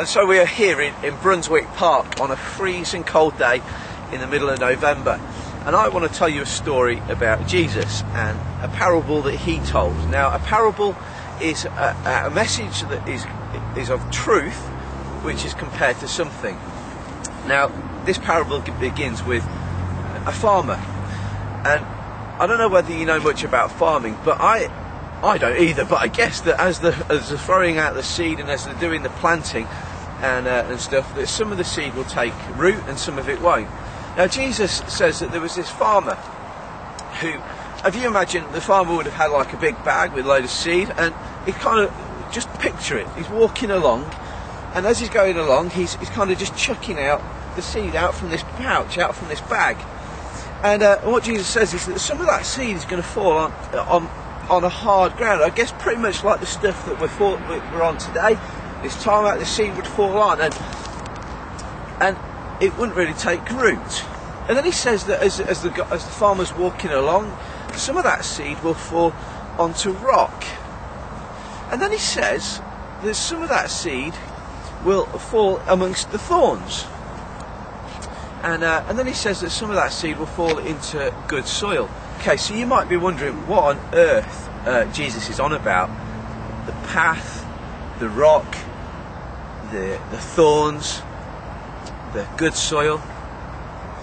And so we are here in Brunswick Park on a freezing cold day in the middle of November. And I want to tell you a story about Jesus and a parable that he told. Now, a parable is a message that is of truth, which is compared to something. Now, this parable begins with a farmer. And I don't know whether you know much about farming, but I don't either. But I guess that as they're throwing out the seed and as they're doing the planting and stuff, that some of the seed will take root and some of it won't. Now, Jesus says that there was this farmer who, if you imagine, the farmer would have had like a big bag with a load of seed, and he kind of, just picture it, he's walking along, and as he's going along, he's kind of just chucking out the seed out from this pouch, out from this bag. And what Jesus says is that some of that seed is going to fall on a hard ground. I guess pretty much like the stuff that we're on today. This time out the seed would fall on, and it wouldn't really take root. And then he says that as the farmer's walking along, some of that seed will fall onto rock. And then he says that some of that seed will fall amongst the thorns. And then he says that some of that seed will fall into good soil. Okay, so you might be wondering what on earth Jesus is on about. The path, the rock, the thorns, the good soil.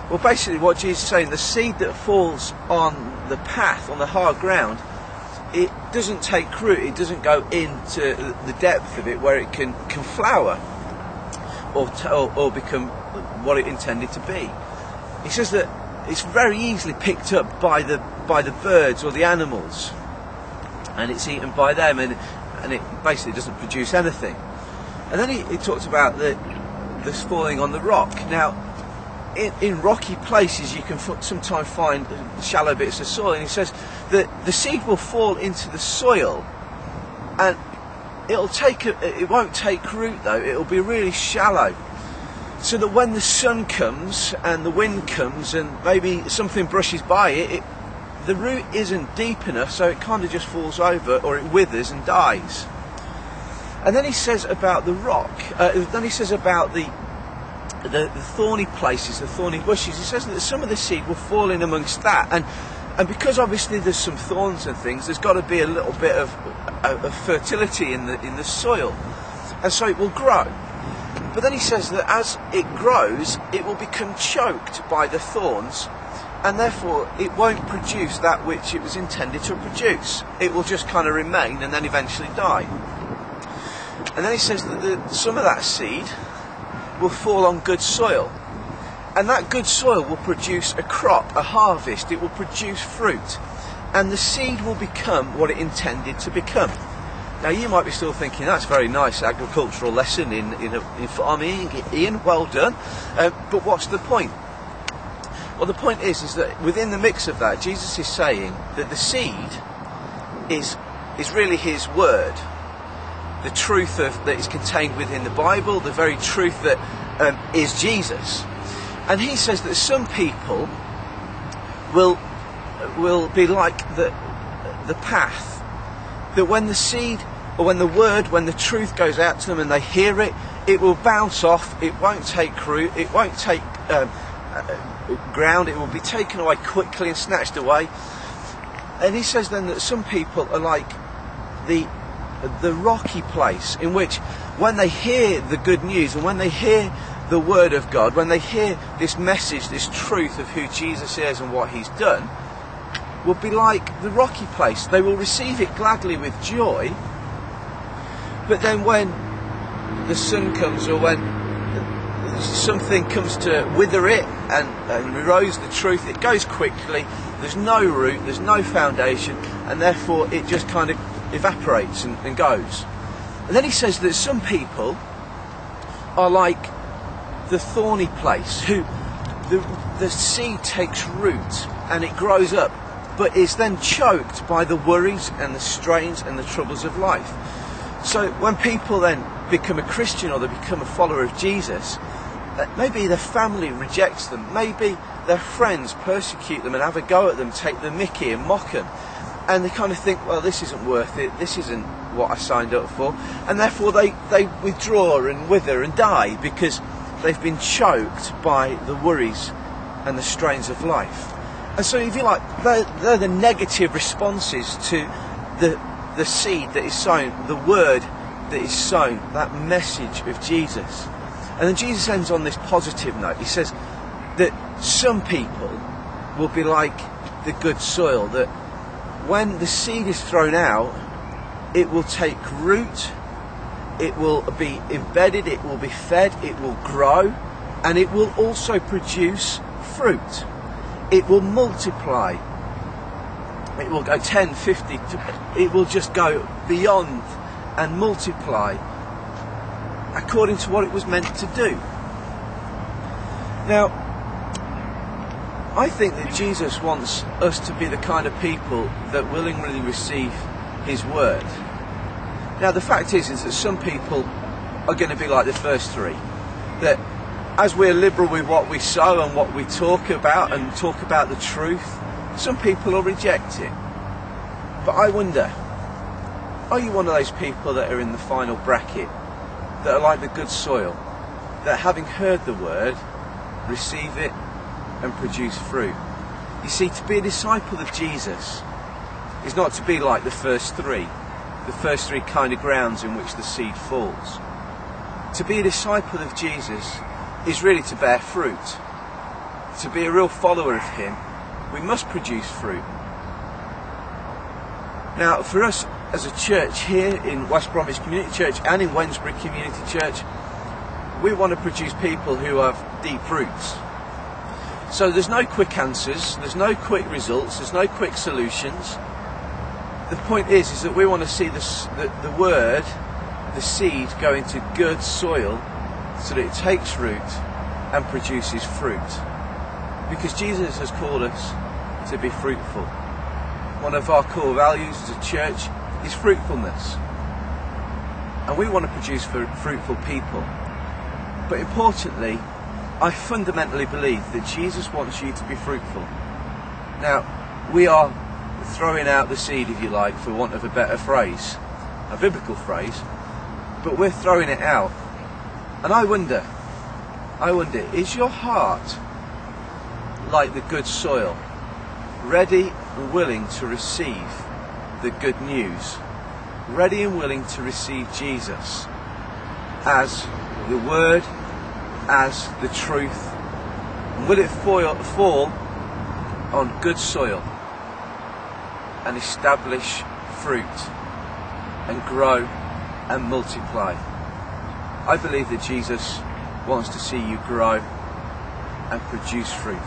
Well, basically what Jesus is saying, the seed that falls on the path, on the hard ground, it doesn't take root, it doesn't go into the depth of it where it can flower or become what it intended to be. He says that it's very easily picked up by the birds or the animals, and it's eaten by them, and it basically doesn't produce anything. And then he talks about this falling on the rock. Now, in rocky places you can sometimes find shallow bits of soil, and he says that the seed will fall into the soil, and it won't take root though, it'll be really shallow, so that when the sun comes and the wind comes and maybe something brushes by it, the root isn't deep enough, so it kind of just falls over, or it withers and dies. And then he says about the rock, then he says about the thorny places, the thorny bushes. He says that some of the seed will fall in amongst that, and because obviously there's some thorns and things, there's got to be a little bit of fertility in the soil, and so it will grow. But then he says that as it grows, it will become choked by the thorns, and therefore it won't produce that which it was intended to produce. It will just kind of remain and then eventually die. And then he says that some of that seed will fall on good soil, and that good soil will produce a crop, a harvest. It will produce fruit, and the seed will become what it intended to become. Now, you might be still thinking, that's a very nice agricultural lesson in farming, Ian, well done. But what's the point? Well, the point is that within the mix of that, Jesus is saying that the seed is really his word, the truth that is contained within the Bible, the very truth that is Jesus. And he says that some people will be like the path, that when the seed, or when the word, when the truth goes out to them and they hear it, it will bounce off, it won't take root, it won't take ground, it will be taken away quickly and snatched away. And he says then that some people are like the rocky place, in which when they hear the good news and when they hear the word of God, when they hear this message, this truth of who Jesus is and what he's done, will be like the rocky place. They will receive it gladly with joy, but then when the sun comes, or when something comes to wither it and erodes the truth, it goes quickly, there's no root, there's no foundation, and therefore it just kind of evaporates and goes. And then he says that some people are like the thorny place, who the seed takes root and it grows up, but is then choked by the worries and the strains and the troubles of life. So when people then become a Christian, or they become a follower of Jesus, maybe their family rejects them, maybe their friends persecute them and have a go at them, take the mickey and mock them. and they kind of think, well, this isn't worth it, this isn't what I signed up for, and therefore they withdraw and wither and die because they've been choked by the worries and the strains of life. And so, if you like, they're the negative responses to the seed that is sown, the word that is sown, that message of Jesus. And then Jesus ends on this positive note. He says that some people will be like the good soil, that when the seed is thrown out, it will take root, it will be embedded, it will be fed, it will grow, and it will also produce fruit. It will multiply. It will go 10, 50, it will just go beyond and multiply according to what it was meant to do. Now, I think that Jesus wants us to be the kind of people that willingly receive his word. Now, the fact is that some people are going to be like the first three, that as we're liberal with what we sow and what we talk about and talk about the truth, some people will reject it. But I wonder, are you one of those people that are in the final bracket, that are like the good soil, that having heard the word, receive it and produce fruit? You see, to be a disciple of Jesus is not to be like the first three kind of grounds in which the seed falls. To be a disciple of Jesus is really to bear fruit. To be a real follower of him, we must produce fruit. Now, for us as a church here in West Bromwich Community Church and in Wednesbury Community Church, we want to produce people who have deep roots. So there's no quick answers, there's no quick results, there's no quick solutions. The point is that we want to see the word, the seed, go into good soil so that it takes root and produces fruit. Because Jesus has called us to be fruitful. One of our core values as a church is fruitfulness. And we want to produce fruitful people. But importantly, I fundamentally believe that Jesus wants you to be fruitful. Now, we are throwing out the seed, if you like, for want of a better phrase, a biblical phrase, but we're throwing it out. And I wonder, is your heart like the good soil, ready and willing to receive the good news, ready and willing to receive Jesus as the word, as the truth? And will it fall on good soil and establish fruit and grow and multiply? I believe that Jesus wants to see you grow and produce fruit.